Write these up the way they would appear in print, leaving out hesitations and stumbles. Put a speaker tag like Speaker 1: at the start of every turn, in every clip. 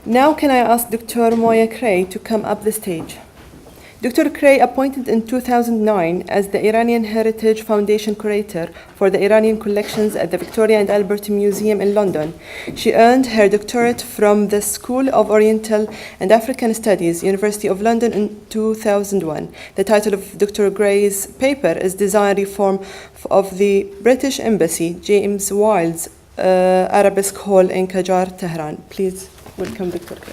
Speaker 1: Now can I ask Dr. Moya Carey to come up the stage? Dr. Carey, appointed in 2009 as the Iranian Heritage Foundation Curator for the Iranian collections at the Victoria and Albert Museum in London. She earned her doctorate from the School of Oriental and African Studies, University of London in 2001. The title of Dr. Carey's paper is Design Reform of the British Embassy, James Wilde's Arabesque Hall in Qajar, Tehran. Please welcome Dr. Carey.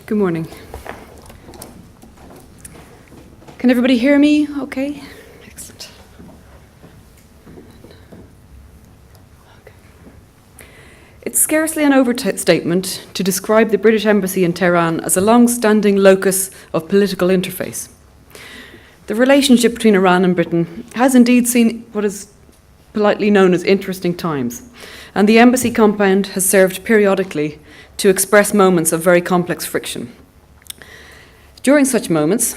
Speaker 2: Good morning. Can everybody hear me okay? Excellent. Okay. It's scarcely an overstatement to describe the British Embassy in Tehran as a long-standing locus of political interface. The relationship between Iran and Britain has indeed seen what is politely known as interesting times, and the embassy compound has served periodically to express moments of very complex friction. During such moments,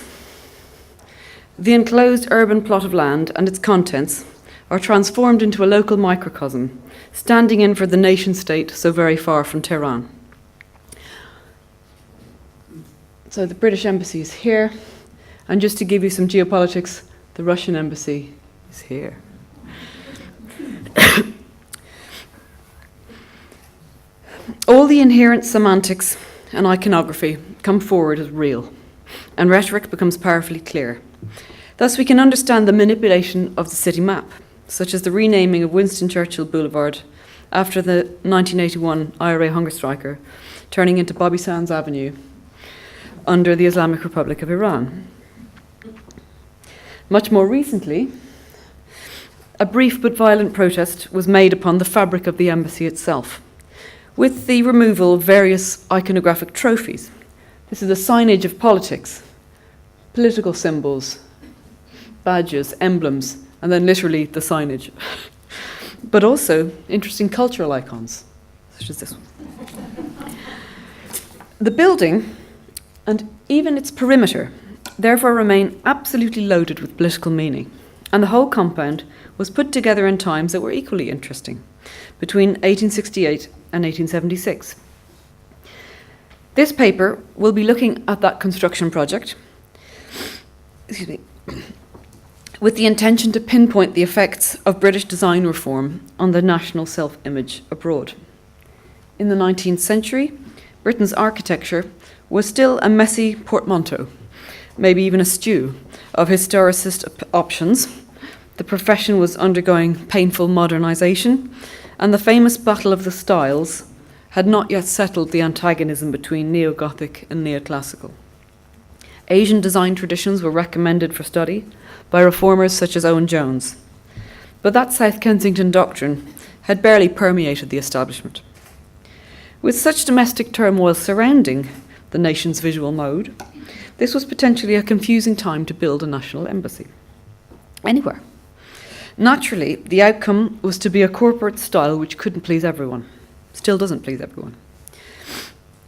Speaker 2: the enclosed urban plot of land and its contents are transformed into a local microcosm, standing in for the nation-state so very far from Tehran. So the British Embassy is here, and just to give you some geopolitics, the Russian Embassy is here. All the inherent semantics and iconography come forward as real, and rhetoric becomes powerfully clear. Thus, we can understand the manipulation of the city map, such as the renaming of Winston Churchill Boulevard after the 1981 IRA hunger striker, turning into Bobby Sands Avenue under the Islamic Republic of Iran. Much more recently, a brief but violent protest was made upon the fabric of the embassy itself, with the removal of various iconographic trophies. This is a signage of politics, political symbols, badges, emblems, and then literally the signage. But also interesting cultural icons, such as this one. The building, and even its perimeter, therefore remain absolutely loaded with political meaning, and the whole compound was put together in times that were equally interesting, between 1868 and 1876. This paper will be looking at that construction project, with the intention to pinpoint the effects of British design reform on the national self-image abroad. In the 19th century, Britain's architecture was still a messy portmanteau, maybe even a stew, of historicist options. The profession was undergoing painful modernisation, and the famous Battle of the Styles had not yet settled the antagonism between neo-Gothic and neoclassical. Asian design traditions were recommended for study by reformers such as Owen Jones, but that South Kensington doctrine had barely permeated the establishment. With such domestic turmoil surrounding the nation's visual mode, this was potentially a confusing time to build a national embassy anywhere. Naturally, the outcome was to be a corporate style which couldn't please everyone, still doesn't please everyone.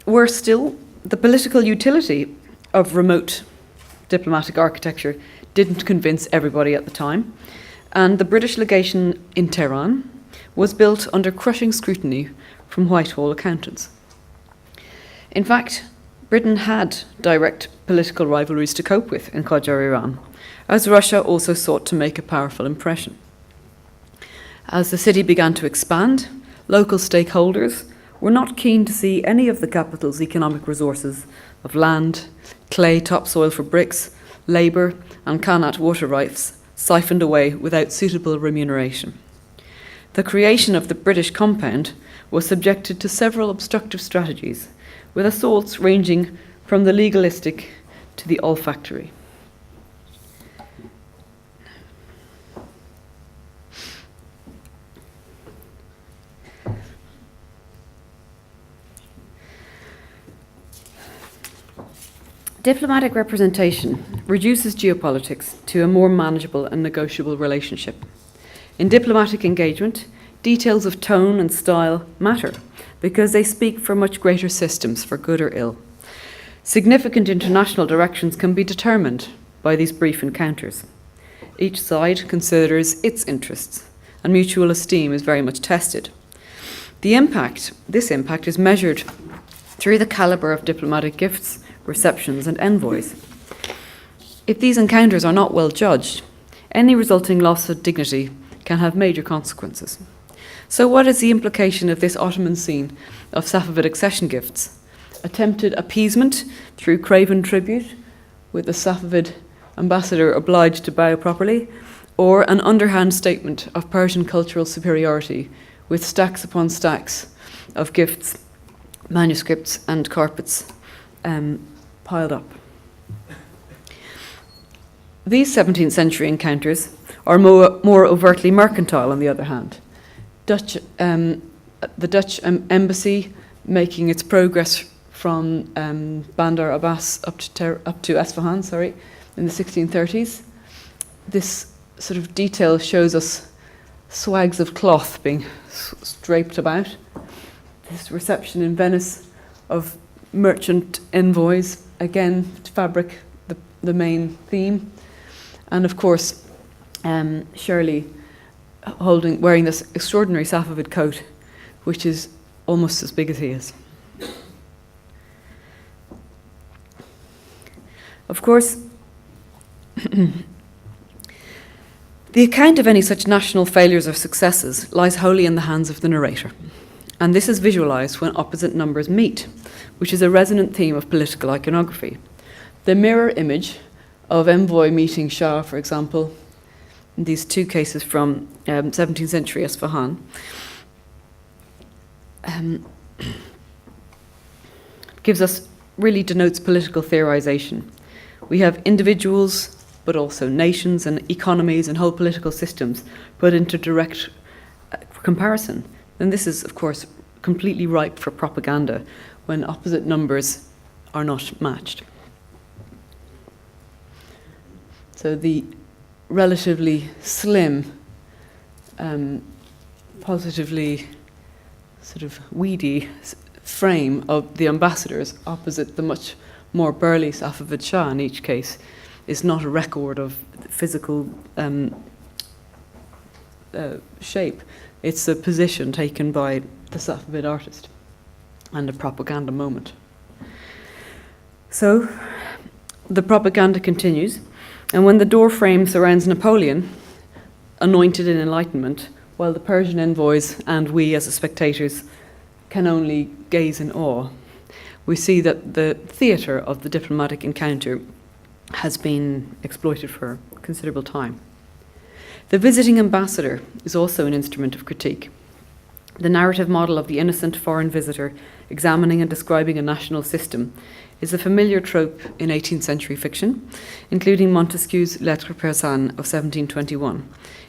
Speaker 2: Worse still, the political utility of remote diplomatic architecture didn't convince everybody at the time, and the British legation in Tehran was built under crushing scrutiny from Whitehall accountants. In fact, Britain had direct political rivalries to cope with in Qajar, Iran, as Russia also sought to make a powerful impression. As the city began to expand, local stakeholders were not keen to see any of the capital's economic resources of land, clay topsoil for bricks, labour and Qanat water rights siphoned away without suitable remuneration. The creation of the British compound was subjected to several obstructive strategies, with assaults ranging from the legalistic to the olfactory. Diplomatic representation reduces geopolitics to a more manageable and negotiable relationship. In diplomatic engagement, details of tone and style matter because they speak for much greater systems, for good or ill. Significant international directions can be determined by these brief encounters. Each side considers its interests and mutual esteem is very much tested. This impact is measured through the calibre of diplomatic gifts, receptions, and envoys. If these encounters are not well judged, any resulting loss of dignity can have major consequences. So what is the implication of this Ottoman scene of Safavid accession gifts? Attempted appeasement through craven tribute, with the Safavid ambassador obliged to bow properly, or an underhand statement of Persian cultural superiority, with stacks upon stacks of gifts, manuscripts, and carpets piled up. These 17th century encounters are more overtly mercantile, on the other hand. The Dutch embassy making its progress from Bandar Abbas up to Isfahan, in the 1630s. This sort of detail shows us swags of cloth being draped about. This reception in Venice of merchant envoys, again, fabric, the main theme. And of course, Shirley wearing this extraordinary Safavid coat, which is almost as big as he is. Of course, the account of any such national failures or successes lies wholly in the hands of the narrator. And this is visualised when opposite numbers meet, which is a resonant theme of political iconography. The mirror image of envoy meeting Shah, for example, in these two cases from 17th century Isfahan, really denotes political theorisation. We have individuals, but also nations and economies and whole political systems put into direct comparison. And this is, of course, completely ripe for propaganda when opposite numbers are not matched. So the relatively slim, positively sort of weedy frame of the ambassadors opposite the much more burly Safavid Shah in each case is not a record of physical shape. It's a position taken by the Safavid artist and a propaganda moment. So the propaganda continues, and when the door frame surrounds Napoleon, anointed in enlightenment, while the Persian envoys and we as the spectators can only gaze in awe, we see that the theatre of the diplomatic encounter has been exploited for considerable time. The visiting ambassador is also an instrument of critique. The narrative model of the innocent foreign visitor examining and describing a national system is a familiar trope in 18th century fiction, including Montesquieu's Lettres Persanes of 1721,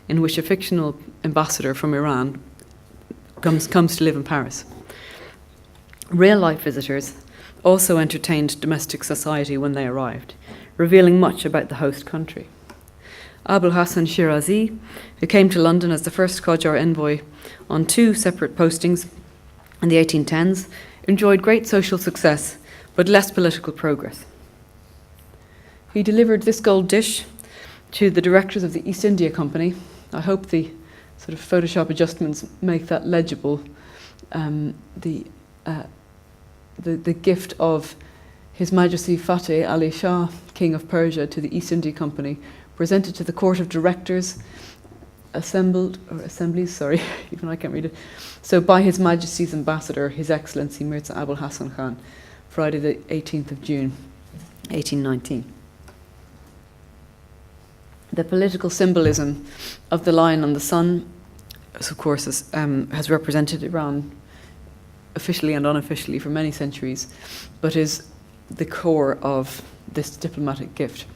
Speaker 2: in which a fictional ambassador from Iran comes to live in Paris. Real-life visitors also entertained domestic society when they arrived, revealing much about the host country. Abul Hassan Shirazi, who came to London as the first Qajar envoy on two separate postings in the 1810s, enjoyed great social success but less political progress. He delivered this gold dish to the directors of the East India Company. I hope the sort of Photoshop adjustments make that legible. The gift of His Majesty Fateh Ali Shah, King of Persia, to the East India Company, presented to the Court of Directors, even I can't read it. So by His Majesty's Ambassador, His Excellency Mirza Abul Hassan Khan, Friday the 18th of June, 1819. The political symbolism of the lion and the sun, of course, has represented Iran officially and unofficially for many centuries, but is the core of this diplomatic gift.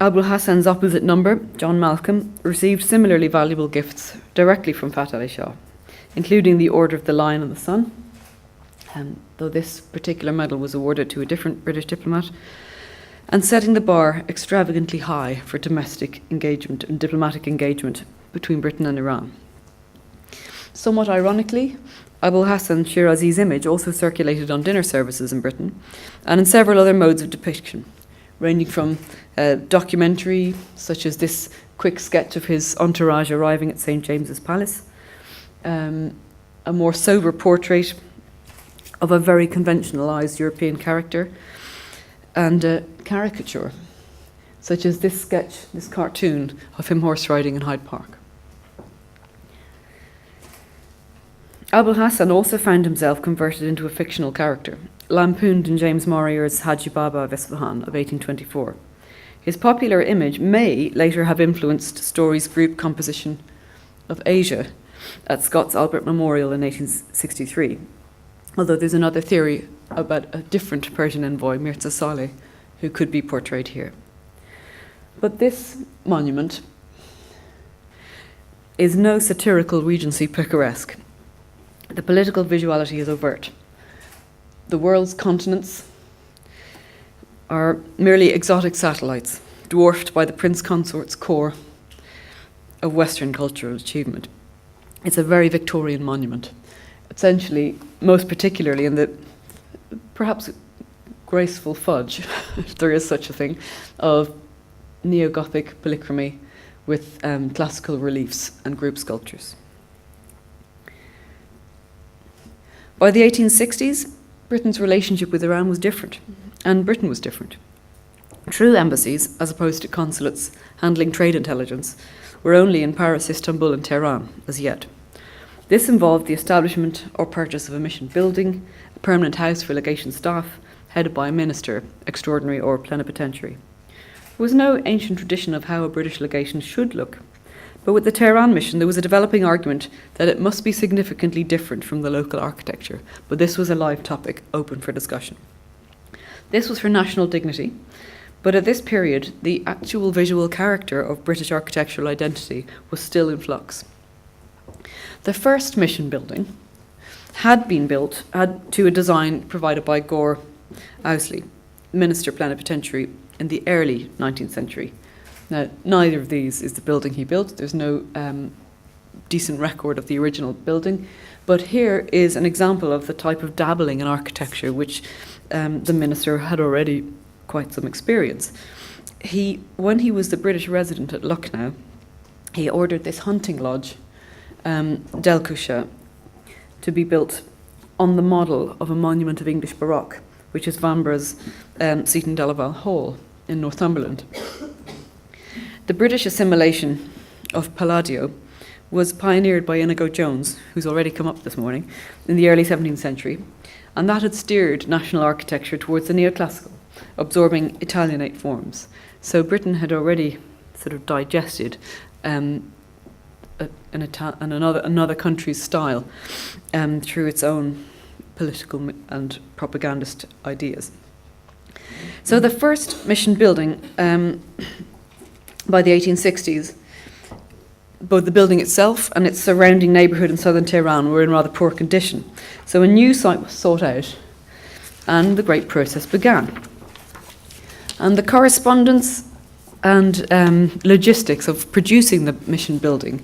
Speaker 2: Abul Hassan's opposite number, John Malcolm, received similarly valuable gifts directly from Fateh Ali Shah, including the Order of the Lion and the Sun, though this particular medal was awarded to a different British diplomat, and setting the bar extravagantly high for domestic engagement and diplomatic engagement between Britain and Iran. Somewhat ironically, Abul Hassan Shirazi's image also circulated on dinner services in Britain and in several other modes of depiction, ranging from documentary, such as this quick sketch of his entourage arriving at St. James's Palace, a more sober portrait of a very conventionalised European character, and a caricature, such as this sketch, this cartoon of him horse riding in Hyde Park. Abul Hassan also found himself converted into a fictional character, lampooned in James Morier's Haji Baba of Isfahan of 1824. His popular image may later have influenced Story's group composition of Asia at Scott's Albert Memorial in 1863, although there's another theory about a different Persian envoy, Mirza Saleh, who could be portrayed here. But this monument is no satirical Regency picaresque. The political visuality is overt. The world's continents are merely exotic satellites, dwarfed by the Prince Consort's core of Western cultural achievement. It's a very Victorian monument, essentially, most particularly in the perhaps graceful fudge, if there is such a thing, of neo-Gothic polychromy with classical reliefs and group sculptures. By the 1860s, Britain's relationship with Iran was different, and Britain was different. True embassies, as opposed to consulates handling trade intelligence, were only in Paris, Istanbul, and Tehran as yet. This involved the establishment or purchase of a mission building, a permanent house for legation staff, headed by a minister, extraordinary or plenipotentiary. There was no ancient tradition of how a British legation should look, but with the Tehran mission there was a developing argument that it must be significantly different from the local architecture, but this was a live topic open for discussion. This was for national dignity, but at this period the actual visual character of British architectural identity was still in flux. The first mission building had been built to a design provided by Gore Ousley, Minister Plenipotentiary, in the early 19th century. Now, neither of these is the building he built. There's no decent record of the original building, but here is an example of the type of dabbling in architecture which the minister had already quite some experience. When he was the British resident at Lucknow, he ordered this hunting lodge, Delkusha, to be built on the model of a monument of English Baroque, which is Vanbragh's Seton Delaval Hall in Northumberland. The British assimilation of Palladio was pioneered by Inigo Jones, who's already come up this morning, in the early 17th century, and that had steered national architecture towards the neoclassical, absorbing Italianate forms. So Britain had already sort of digested another country's style through its own political and propagandist ideas. So the first mission building by the 1860s, both the building itself and its surrounding neighbourhood in southern Tehran were in rather poor condition. So a new site was sought out and the great process began. And the correspondence and logistics of producing the mission building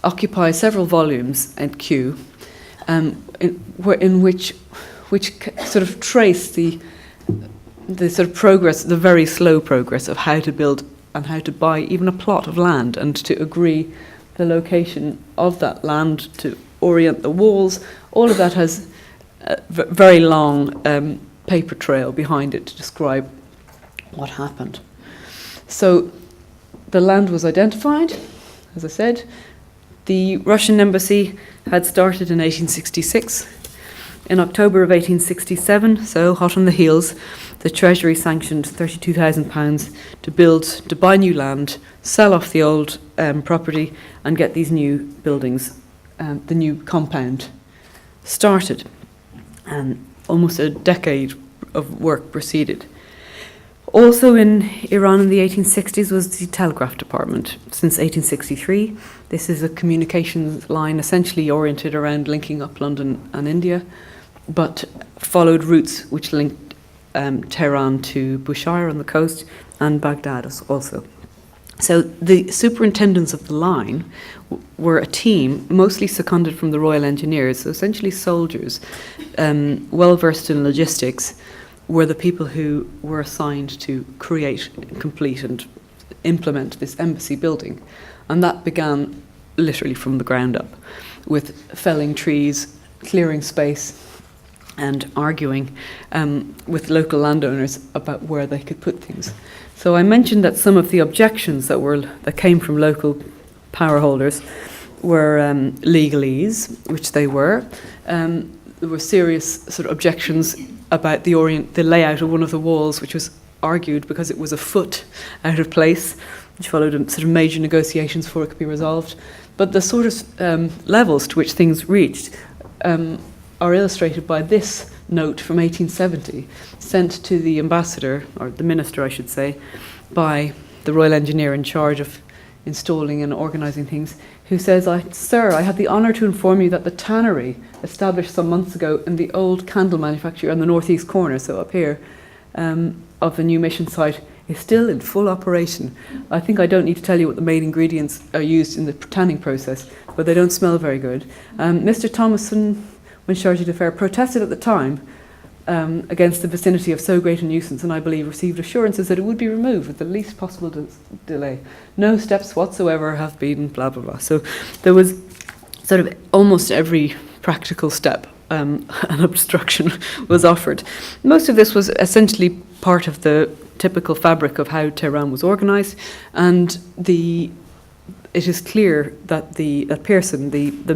Speaker 2: occupy several volumes at Kew, in which sort of trace the sort of progress, the very slow progress of how to build and how to buy even a plot of land and to agree the location of that land, to orient the walls. All of that has a very long paper trail behind it to describe what happened. So the land was identified, as I said. The Russian embassy had started in 1866. In October of 1867, so hot on the heels, the Treasury sanctioned £32,000 to buy new land, sell off the old property, and get these new buildings, the new compound, started. And almost a decade of work proceeded. Also in Iran in the 1860s was the Telegraph Department. Since 1863, this is a communications line essentially oriented around linking up London and India, but followed routes which linked Tehran to Bushehr on the coast and Baghdad also. So the superintendents of the line were a team mostly seconded from the Royal Engineers, so essentially soldiers, well versed in logistics, were the people who were assigned to create, complete and implement this embassy building. And that began literally from the ground up, with felling trees, clearing space, and arguing with local landowners about where they could put things. So I mentioned that some of the objections that came from local power holders were legalese, which they were. There were serious sort of objections about the layout of one of the walls, which was argued because it was a foot out of place, which followed sort of major negotiations before it could be resolved. But the sort of levels to which things reached are illustrated by this note from 1870, sent to the ambassador, or the minister, I should say, by the Royal Engineer in charge of installing and organising things, who says, Sir, I have the honour to inform you that the tannery established some months ago in the old candle manufactory on the northeast corner, so up here, of the new mission site, is still in full operation. I think I don't need to tell you what the main ingredients are used in the tanning process, but they don't smell very good. Mr. Thomason, when chargé d'affaires, protested at the time against the vicinity of so great a nuisance, and I believe received assurances that it would be removed with the least possible delay. No steps whatsoever have been blah, blah, blah. So there was sort of almost every practical step an obstruction was offered. Most of this was essentially part of the typical fabric of how Tehran was organised, and it is clear that that Pearson, the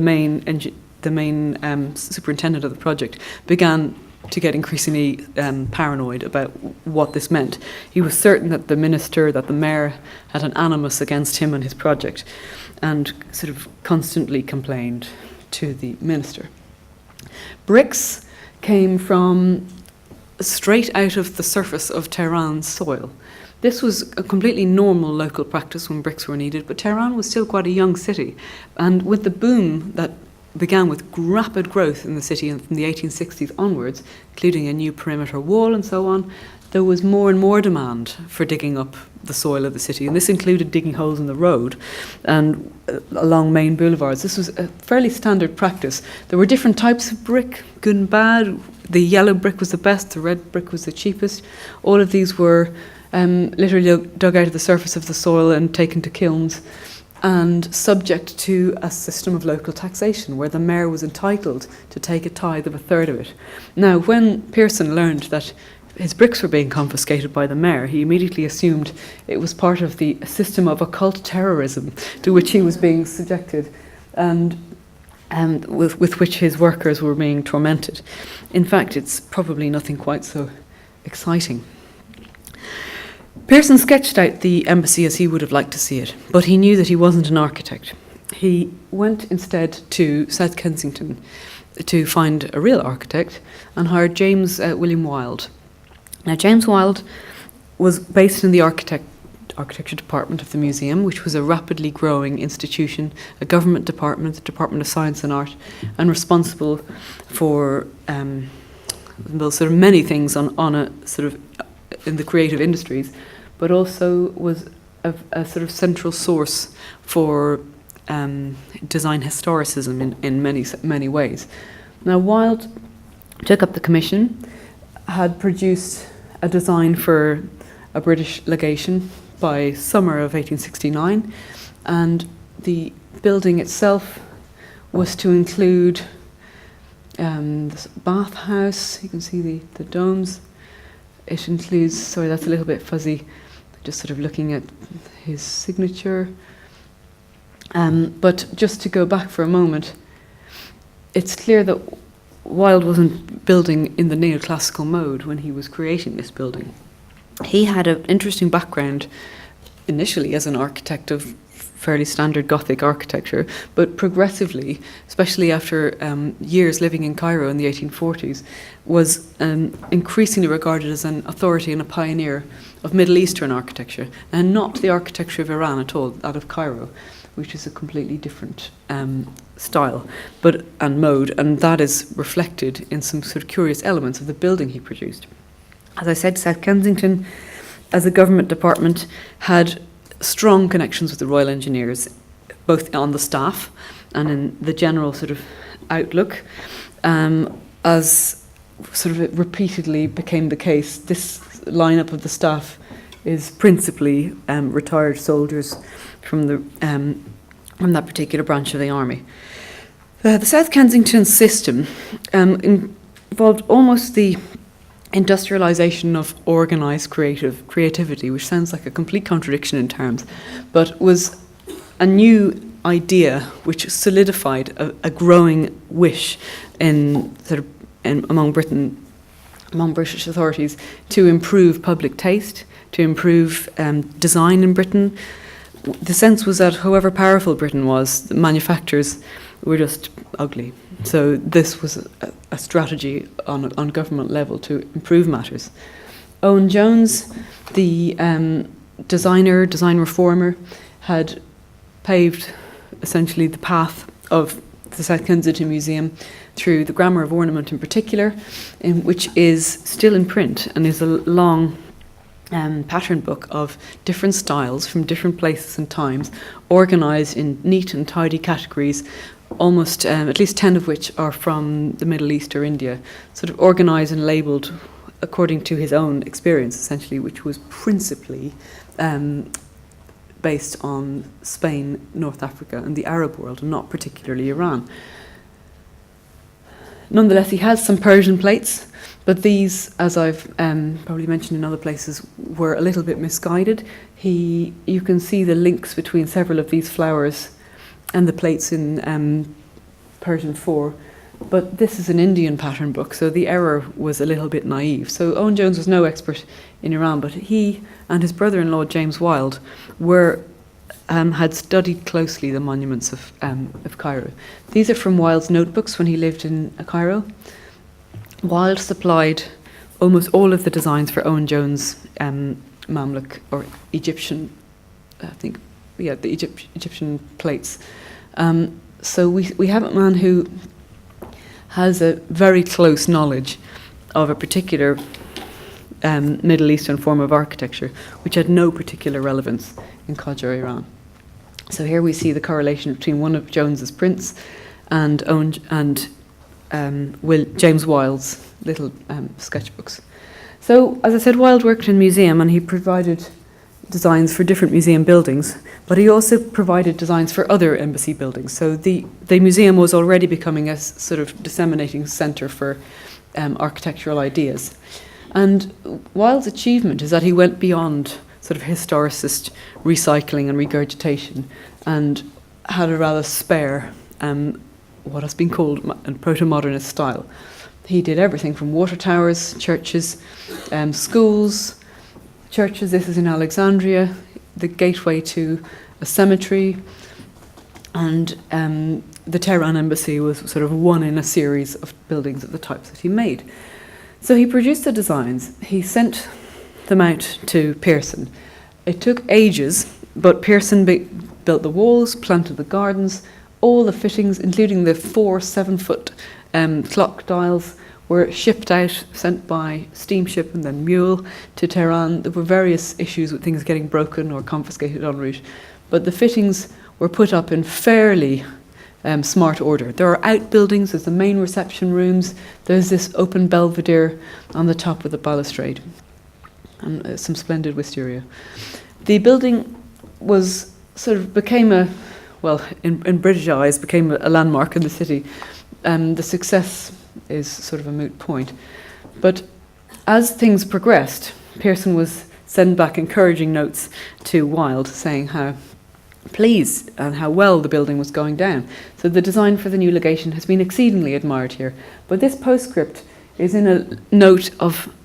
Speaker 2: main superintendent of the project, began to get increasingly paranoid about what this meant. He was certain that the mayor had an animus against him and his project, and sort of constantly complained to the minister. Bricks came from straight out of the surface of Tehran's soil. This was a completely normal local practice when bricks were needed, but Tehran was still quite a young city, and with the boom that began with rapid growth in the city and from the 1860s onwards, including a new perimeter wall and so on, there was more and more demand for digging up the soil of the city, and this included digging holes in the road and along main boulevards. This was a fairly standard practice. There were different types of brick, good and bad. The yellow brick was the best, the red brick was the cheapest. All of these were literally dug out of the surface of the soil and taken to kilns, and subject to a system of local taxation where the mayor was entitled to take a tithe of a third of it. Now, when Pearson learned that his bricks were being confiscated by the mayor, he immediately assumed it was part of the system of occult terrorism to which he was being subjected, and with which his workers were being tormented. In fact, it's probably nothing quite so exciting. Pearson sketched out the embassy as he would have liked to see it, but he knew that he wasn't an architect. He went instead to South Kensington to find a real architect and hired James William Wilde. Now, James Wilde was based in the architecture department of the museum, which was a rapidly growing institution, a government department, the Department of Science and Art, and responsible for sort of many things on a sort of in the creative industries, but also was a sort of central source for design historicism in many ways. Now, Wilde took up the commission, had produced a design for a British legation by summer of 1869, and the building itself was to include this bathhouse. You can see the domes. It includes, sorry, that's a little bit fuzzy, just sort of looking at his signature. But just to go back for a moment, it's clear that Wilde wasn't building in the neoclassical mode when he was creating this building. He had an interesting background initially as an architect of fairly standard Gothic architecture, but progressively, especially after years living in Cairo in the 1840s, was increasingly regarded as an authority and a pioneer of Middle Eastern architecture, and not the architecture of Iran at all, that of Cairo, which is a completely different style and mode, and that is reflected in some sort of curious elements of the building he produced. As I said, South Kensington, as a government department, had strong connections with the Royal Engineers, both on the staff and in the general sort of outlook. As sort of repeatedly became the case. This lineup of the staff is principally retired soldiers from that particular branch of the army. The South Kensington system involved almost the industrialization of organized creativity, which sounds like a complete contradiction in terms, but was a new idea which solidified a growing wish among British authorities to improve public taste, to improve design in Britain. The sense was that however powerful Britain was, the manufacturers were just ugly. So this was a strategy on government level to improve matters. Owen Jones, the design reformer, had paved essentially the path of the South Kensington Museum through the Grammar of Ornament in particular, which is still in print and is a long pattern book of different styles from different places and times, organised in neat and tidy categories, almost at least 10 of which are from the Middle East or India, sort of organised and labelled according to his own experience, essentially, which was principally based on Spain, North Africa and the Arab world, and not particularly Iran. Nonetheless, he has some Persian plates, but these, as I've probably mentioned in other places, were a little bit misguided. You can see the links between several of these flowers and the plates in Persian 4, but this is an Indian pattern book, so the error was a little bit naive. So Owen Jones was no expert in Iran, but he and his brother-in-law James Wilde had studied closely the monuments of Cairo. These are from Wilde's notebooks when he lived in Cairo. Wilde supplied almost all of the designs for Owen Jones' Mamluk or Egyptian, the Egyptian plates. So we have a man who has a very close knowledge of a particular Middle Eastern form of architecture, which had no particular relevance in Qajar, Iran. So here we see the correlation between one of Jones's prints and James Wilde's little sketchbooks. So, as I said, Wilde worked in a museum and he provided designs for different museum buildings, but he also provided designs for other embassy buildings. So the museum was already becoming a sort of disseminating centre for architectural ideas. And Wilde's achievement is that he went beyond sort of historicist recycling and regurgitation and had a rather spare, what has been called a proto-modernist style. He did everything from water towers, churches, schools, churches. This is in Alexandria, the gateway to a cemetery, and the Tehran embassy was sort of one in a series of buildings of the types that he made. So he produced the designs, he sent them out to Pearson. It took ages, but Pearson built the walls, planted the gardens, all the fittings, including the 4 7-foot clock dials, were shipped out, sent by steamship and then mule to Tehran. There were various issues with things getting broken or confiscated en route, but the fittings were put up in fairly smart order. There are outbuildings, there's the main reception rooms, there's this open belvedere on the top of the balustrade, and some splendid wisteria. The building became in British eyes, became a landmark in the city. The success is sort of a moot point. But as things progressed, Pearson was sent back encouraging notes to Wilde saying how pleased and how well the building was going down. So the design for the new legation has been exceedingly admired here. But this postscript is in a note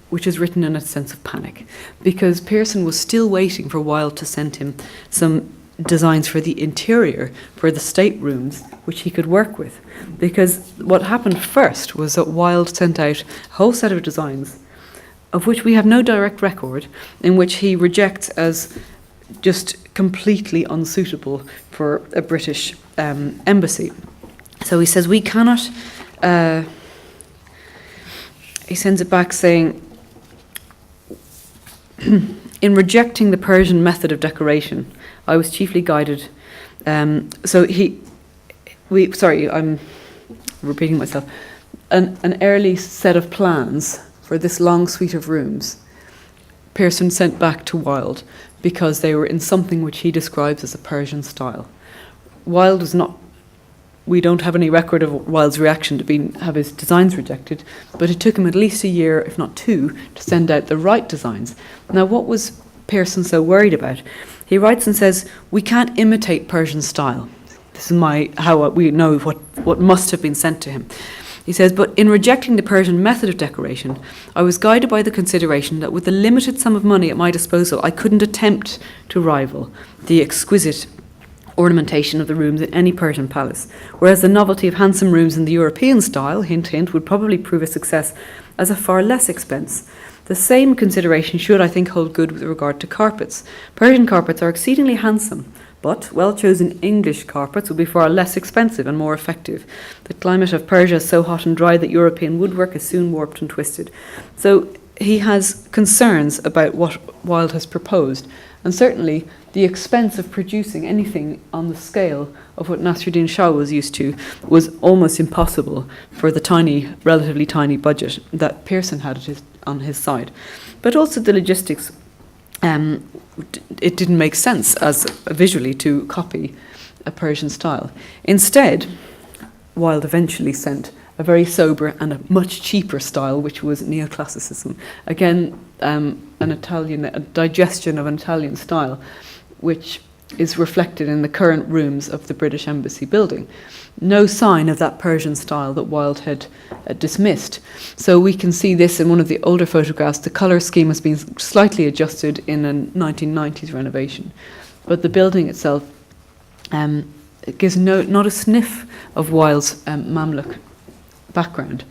Speaker 2: which is written in a sense of panic, because Pearson was still waiting for Wilde to send him some designs for the interior, for the staterooms, which he could work with. Because what happened first was that Wilde sent out a whole set of designs, of which we have no direct record, in which he rejects as just completely unsuitable for a British embassy. So he says, we cannot... he sends it back saying, in rejecting the Persian method of decoration, I was chiefly guided. I'm repeating myself. an early set of plans for this long suite of rooms Pearson sent back to Wilde because they were in something which he describes as a Persian style. Wilde was not, we don't have any record of Wilde's reaction to have his designs rejected, but it took him at least a year, if not two, to send out the right designs. Now, what was Pearson so worried about? He writes and says, "We can't imitate Persian style." This is how we know what must have been sent to him. He says, "But in rejecting the Persian method of decoration, I was guided by the consideration that with the limited sum of money at my disposal, I couldn't attempt to rival the exquisite ornamentation of the rooms in any Persian palace, whereas the novelty of handsome rooms in the European style, hint, hint, would probably prove a success as a far less expense. The same consideration should, I think, hold good with regard to carpets. Persian carpets are exceedingly handsome, but well-chosen English carpets would be far less expensive and more effective. The climate of Persia is so hot and dry that European woodwork is soon warped and twisted." So he has concerns about what Wilde has proposed, and certainly the expense of producing anything on the scale of what Nasruddin Shah was used to was almost impossible for the relatively tiny budget that Pearson had on his side. But also the logistics, it didn't make sense as visually to copy a Persian style. Instead, Wilde eventually sent a very sober and a much cheaper style, which was Neoclassicism. Again, a digestion of an Italian style, which is reflected in the current rooms of the British Embassy building. No sign of that Persian style that Wilde had dismissed. So we can see this in one of the older photographs. The colour scheme has been slightly adjusted in a 1990s renovation. But the building itself it gives not a sniff of Wilde's Mamluk background.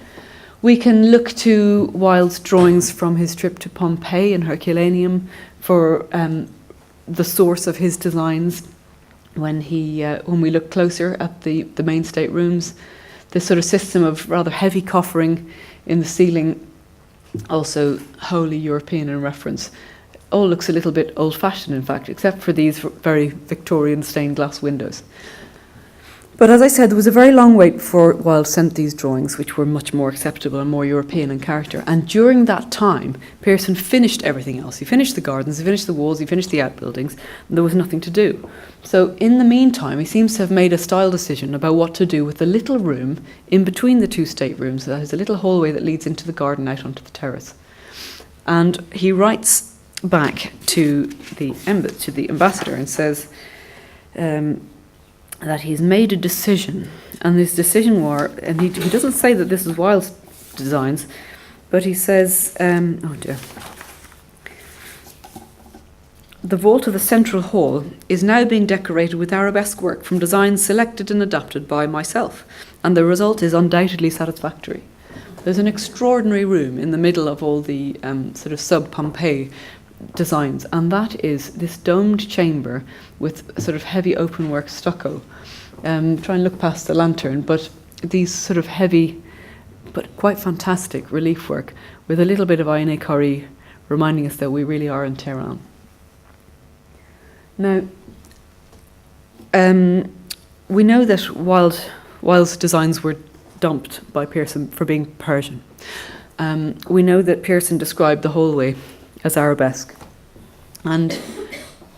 Speaker 2: We can look to Wilde's drawings from his trip to Pompeii and Herculaneum for the source of his designs. When we look closer at the main state rooms, this sort of system of rather heavy coffering in the ceiling, also wholly European in reference, all looks a little bit old-fashioned, in fact, except for these very Victorian stained glass windows. But as I said, there was a very long wait before Wilde sent these drawings, which were much more acceptable and more European in character. And during that time, Pearson finished everything else. He finished the gardens, he finished the walls, he finished the outbuildings, and there was nothing to do. So in the meantime, he seems to have made a style decision about what to do with the little room in between the two staterooms. There is a little hallway that leads into the garden out onto the terrace. And he writes back to the ambassador and says that he's made a decision, and this decision and he doesn't say that this is Wilde's designs, but he says, oh dear, "The vault of the central hall is now being decorated with Arabesque work from designs selected and adapted by myself, and the result is undoubtedly satisfactory." There's an extraordinary room in the middle of all the sort of sub-Pompeii designs, and that is this domed chamber with sort of heavy openwork stucco. Try and look past the lantern, but these sort of heavy but quite fantastic relief work with a little bit of Moya Carey reminding us that we really are in Tehran. Now, we know that Wilde's designs were dumped by Pearson for being Persian. We know that Pearson described the hallway as Arabesque, and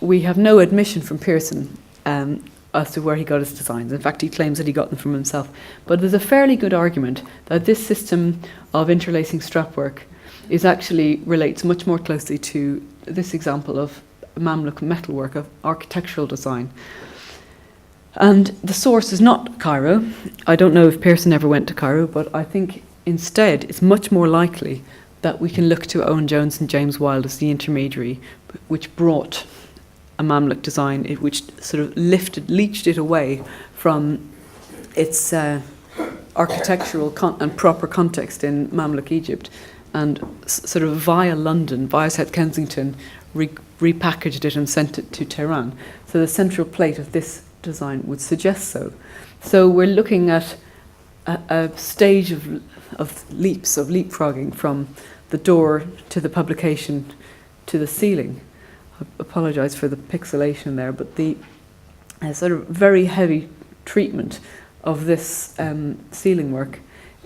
Speaker 2: we have no admission from Pearson as to where he got his designs. In fact, he claims that he got them from himself. But there's a fairly good argument that this system of interlacing strapwork relates much more closely to this example of Mamluk metalwork, of architectural design. And the source is not Cairo. I don't know if Pearson ever went to Cairo, but I think instead it's much more likely that we can look to Owen Jones and James Wilde as the intermediary, which brought a Mamluk design, which sort of leached it away from its architectural and proper context in Mamluk Egypt, and sort of via London, via South Kensington, repackaged it and sent it to Tehran. So the central plate of this design would suggest so. So we're looking at a stage of leapfrogging from the door to the publication to the ceiling. I apologise for the pixelation there, but the sort of very heavy treatment of this ceiling work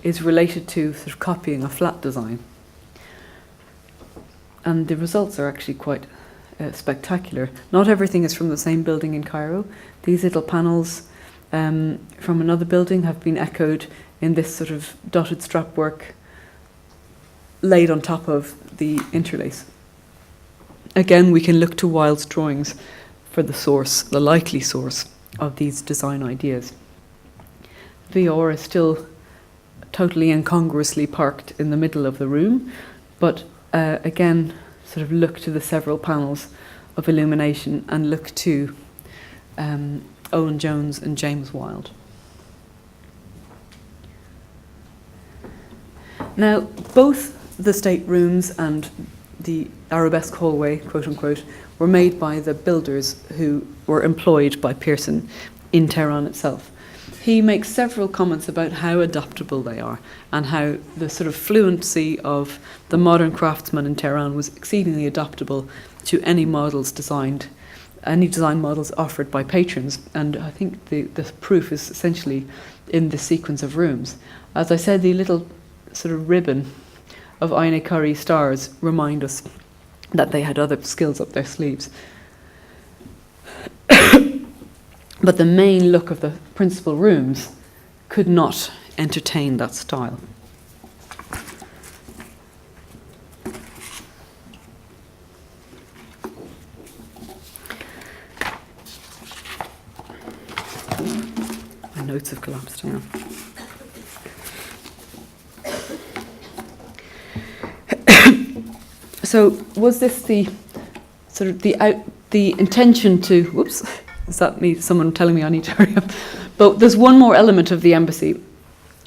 Speaker 2: is related to sort of copying a flat design. And the results are actually quite spectacular. Not everything is from the same building in Cairo. These little panels from another building have been echoed in this sort of dotted strap work laid on top of the interlace. Again, we can look to Wilde's drawings for the source, the likely source of these design ideas. VR is still totally incongruously parked in the middle of the room, but again, sort of look to the several panels of illumination and look to Owen Jones and James Wilde. Now, both the state rooms and the Arabesque hallway, quote unquote, were made by the builders who were employed by Pearson in Tehran itself. He makes several comments about how adaptable they are and how the sort of fluency of the modern craftsman in Tehran was exceedingly adaptable to any models designed, any design models offered by patrons. And I think the proof is essentially in the sequence of rooms. As I said, the little sort of ribbon of Moya Carey stars remind us that they had other skills up their sleeves. But the main look of the principal rooms could not entertain that style. My notes have collapsed now. So was this the sort of the intention to, whoops, is that me, someone telling me I need to hurry up? But there's one more element of the embassy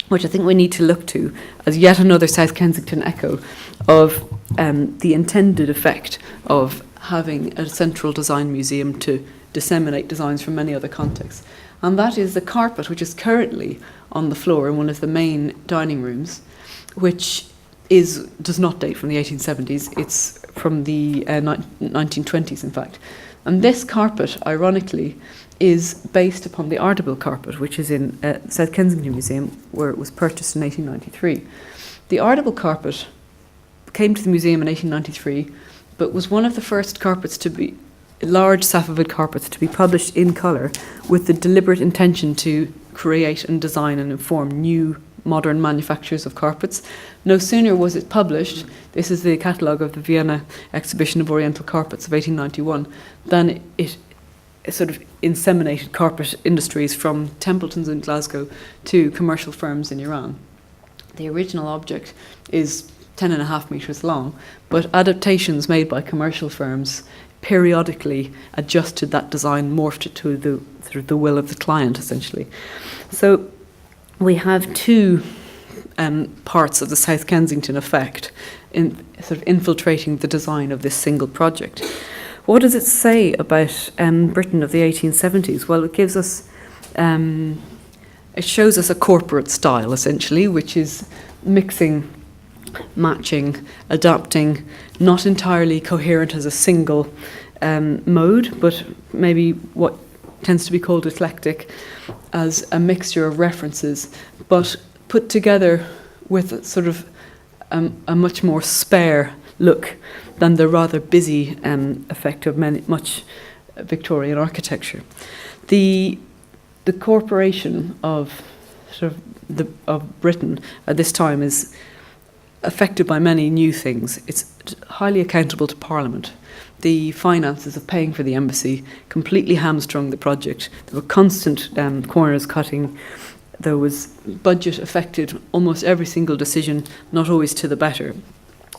Speaker 2: which I think we need to look to as yet another South Kensington echo of the intended effect of having a central design museum to disseminate designs from many other contexts. And that is the carpet which is currently on the floor in one of the main dining rooms, which does not date from the 1870s, it's from the 1920s in fact. And this carpet, ironically, is based upon the Ardebille carpet, which is in South Kensington Museum, where it was purchased in 1893. The Ardebille carpet came to the museum in 1893, but was one of the first carpets to be, large Safavid carpets, to be published in colour, with the deliberate intention to create and design and inform new modern manufacturers of carpets. No sooner was it published, this is the catalogue of the Vienna exhibition of Oriental carpets of 1891, than it sort of inseminated carpet industries from Templeton's in Glasgow to commercial firms in Iran. The original object is 10.5 metres long, but adaptations made by commercial firms periodically adjusted that design, morphed it to the will of the client, essentially. So we have two parts of the South Kensington effect in sort of infiltrating the design of this single project. What does it say about Britain of the 1870s? Well, it gives us, it shows us a corporate style, essentially, which is mixing, matching, adapting, not entirely coherent as a single mode, but maybe what tends to be called eclectic, as a mixture of references, but put together with sort of a much more spare look than the rather busy effect of much Victorian architecture. The corporation of sort of Britain at this time is affected by many new things. It's highly accountable to Parliament. The finances of paying for the embassy completely hamstrung the project. There were constant corners cutting. There was budget affected almost every single decision, not always to the better.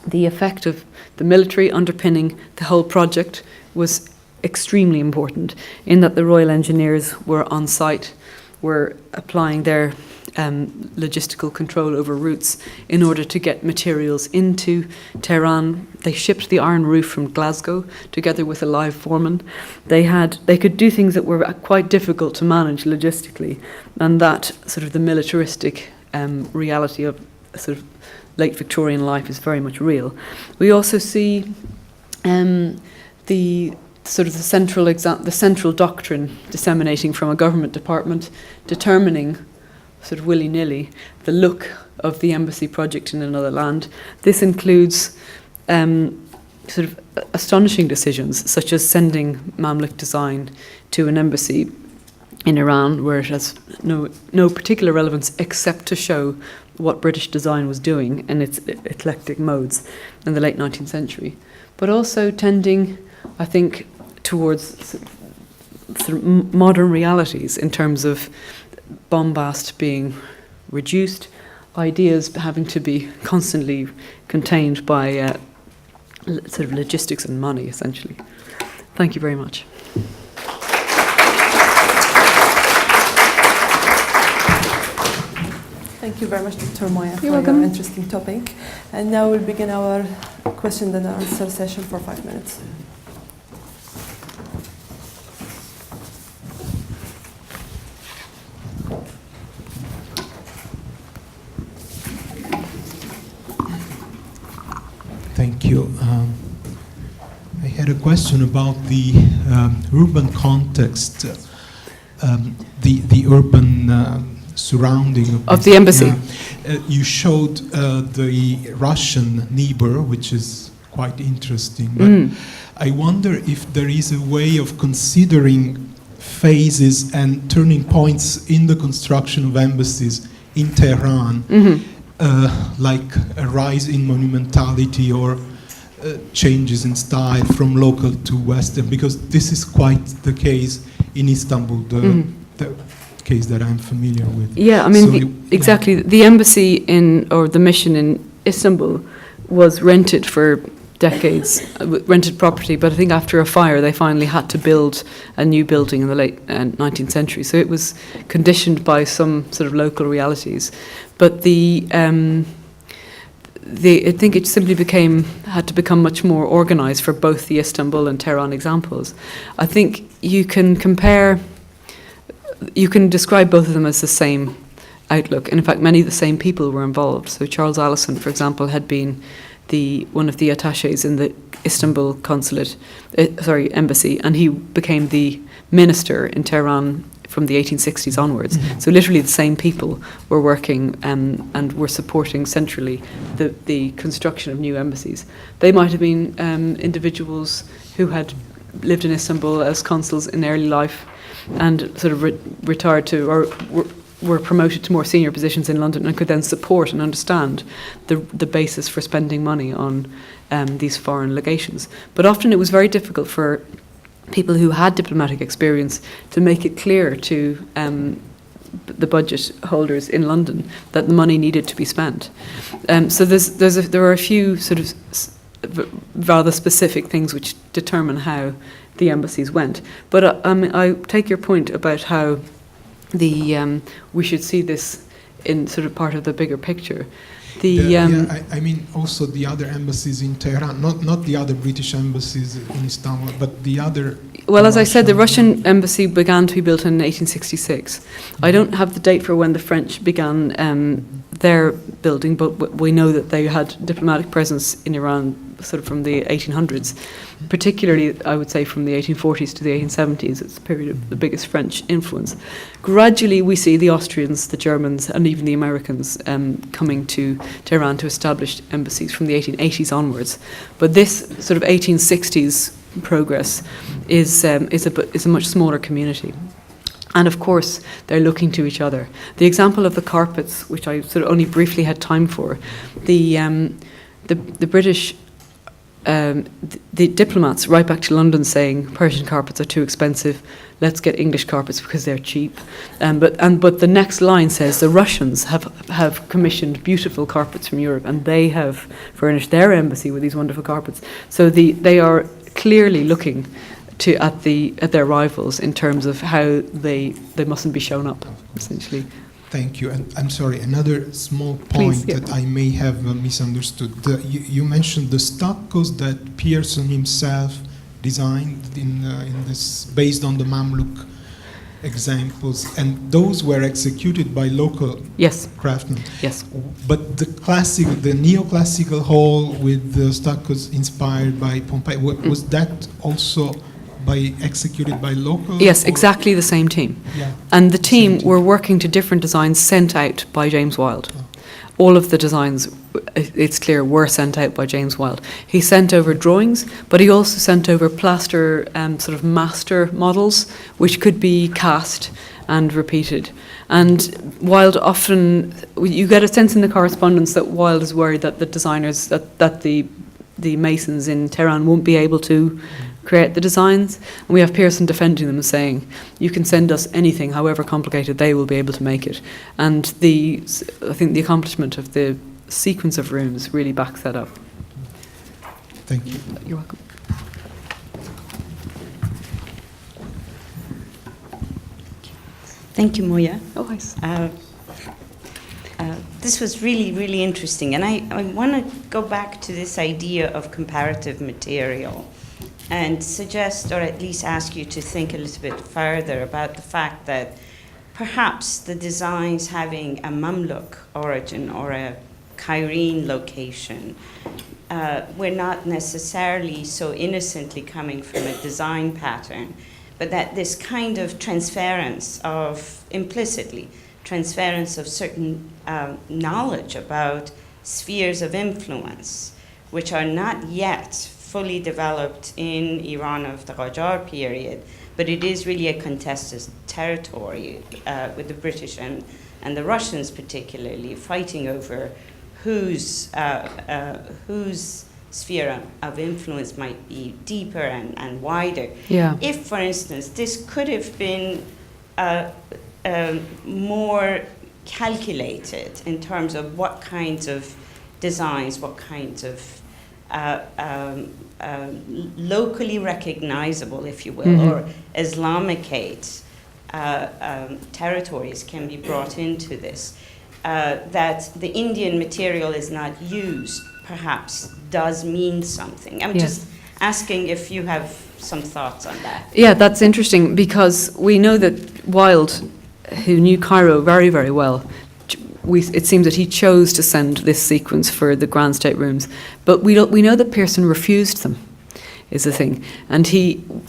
Speaker 2: The effect of the military underpinning the whole project was extremely important, in that the Royal Engineers were on site, were applying their logistical control over routes in order to get materials into Tehran. They shipped the iron roof from Glasgow together with a live foreman. They could do things that were quite difficult to manage logistically, and that sort of the militaristic reality of sort of late Victorian life is very much real. We also see the central doctrine disseminating from a government department, determining sort of willy-nilly the look of the embassy project in another land. This includes sort of astonishing decisions, such as sending Mamluk design to an embassy in Iran, where it has no particular relevance except to show what British design was doing in its eclectic modes in the late 19th century. But also tending, I think, towards sort of modern realities in terms of bombast being reduced, ideas having to be constantly contained by sort of logistics and money, essentially. Thank you very much.
Speaker 1: Thank you very much, Dr. Moya, for
Speaker 2: welcome.
Speaker 1: your interesting topic. And now we'll begin our question and answer session for 5 minutes.
Speaker 3: Thank you. I had a question about the urban context, the urban surrounding
Speaker 2: Of the embassy.
Speaker 3: You showed the Russian neighbor, which is quite interesting. But I wonder if there is a way of considering phases and turning points in the construction of embassies in Tehran, like a rise in monumentality or changes in style from local to Western, because this is quite the case in Istanbul, the case that I'm familiar with.
Speaker 2: Yeah, I mean,
Speaker 3: So
Speaker 2: exactly. The embassy or the mission in Istanbul was rented for decades, rented property, but I think after a fire they finally had to build a new building in the late 19th century. So it was conditioned by some sort of local realities. But I think it simply had to become much more organised for both the Istanbul and Tehran examples. I think you can describe both of them as the same outlook. And in fact, many of the same people were involved. So Charles Allison, for example, had been one of the attachés in the Istanbul embassy, and he became the minister in Tehran from the 1860s onwards. So literally the same people were working and were supporting centrally the construction of new embassies. They might have been individuals who had lived in Istanbul as consuls in early life and sort of retired to or were promoted to more senior positions in London and could then support and understand the basis for spending money on these foreign legations. But often it was very difficult for people who had diplomatic experience to make it clear to the budget holders in London that the money needed to be spent. So there are a few sort of rather specific things which determine how the embassies went. But I take your point about how we should see this in sort of part of the bigger picture.
Speaker 3: I mean also the other embassies in Tehran, not the other British embassies in Istanbul, but the other.
Speaker 2: Well, as I said, the Russian embassy began to be built in 1866. I don't have the date for when the French began their building, but we know that they had diplomatic presence in Iran sort of from the 1800s, particularly I would say from the 1840s to the 1870s. It's the period of the biggest French influence. Gradually we see the Austrians, the Germans and even the Americans coming to Tehran to establish embassies from the 1880s onwards. But this sort of 1860s progress is a much smaller community. And of course, they're looking to each other. The example of the carpets, which I sort of only briefly had time for, the British, the diplomats write back to London saying Persian carpets are too expensive. Let's get English carpets because they're cheap. But the next line says the Russians have commissioned beautiful carpets from Europe, and they have furnished their embassy with these wonderful carpets. So they are clearly looking at their rivals in terms of how they mustn't be shown up, essentially.
Speaker 3: Thank you. And I'm sorry, another small point that I may have misunderstood. You mentioned the stuccos that Pearson himself designed in this, based on the Mamluk examples, and those were executed by local craftsmen.
Speaker 2: Yes.
Speaker 3: But the neoclassical hall with the stuccos inspired by Pompeii, was that also executed by local?
Speaker 2: Yes, exactly the same team.
Speaker 3: Yeah.
Speaker 2: And the team were working to different designs sent out by James Wilde. all of the designs, it's clear, were sent out by James Wilde. He sent over drawings, but he also sent over plaster sort of master models, which could be cast and repeated. And Wilde often, you get a sense in the correspondence that Wilde is worried that the designers, that the masons in Tehran won't be able to create the designs. And we have Pearson defending them and saying, you can send us anything, however complicated, they will be able to make it. And I think the accomplishment of the sequence of rooms really backs that up.
Speaker 3: Thank you.
Speaker 2: You're welcome.
Speaker 4: Thank you, Moya.
Speaker 2: Oh, nice.
Speaker 4: This was really, really interesting. And I want to go back to this idea of comparative material and suggest, or at least ask you to think a little bit further about the fact that perhaps the designs having a Mamluk origin or a Cairene location were not necessarily so innocently coming from a design pattern, but that this kind of transference of, implicitly, transference of certain knowledge about spheres of influence, which are not yet fully developed in Iran of the Qajar period, but it is really a contested territory with the British and the Russians particularly fighting over whose sphere of influence might be deeper and wider.
Speaker 2: Yeah.
Speaker 4: If, for instance, this could have been more calculated in terms of what kinds of designs, what kinds of locally recognizable, if you will, or Islamicate territories can be brought into this, that the Indian material is not used, perhaps does mean something. I'm just asking if you have some thoughts on that.
Speaker 2: Yeah, that's interesting because we know that Wilde, who knew Cairo very, very well, it seems that he chose to send this sequence for the Grand State Rooms, but we know that Pearson refused them, is the thing. And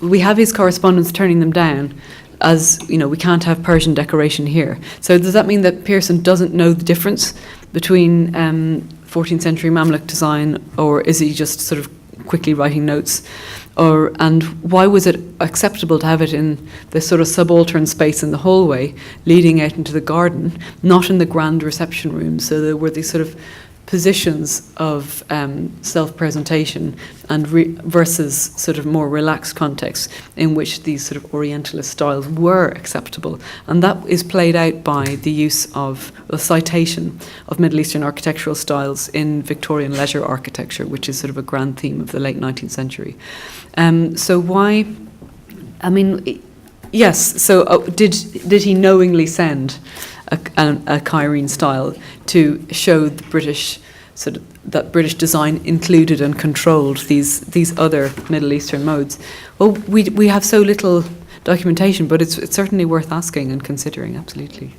Speaker 2: we have his correspondence turning them down as, you know, we can't have Persian decoration here. So does that mean that Pearson doesn't know the difference between 14th century Mamluk design, or is he just sort of quickly writing notes? And why was it acceptable to have it in this sort of subaltern space in the hallway leading out into the garden, not in the grand reception room? So there were these sort of positions of self-presentation and versus sort of more relaxed contexts in which these sort of Orientalist styles were acceptable. And that is played out by the use of a citation of Middle Eastern architectural styles in Victorian leisure architecture, which is sort of a grand theme of the late 19th century. So why, I mean, yes, so did he knowingly send a Cairene style to show the British, sort of, that British design included and controlled these other Middle Eastern modes? Well, we have so little documentation, but it's certainly worth asking and considering, absolutely.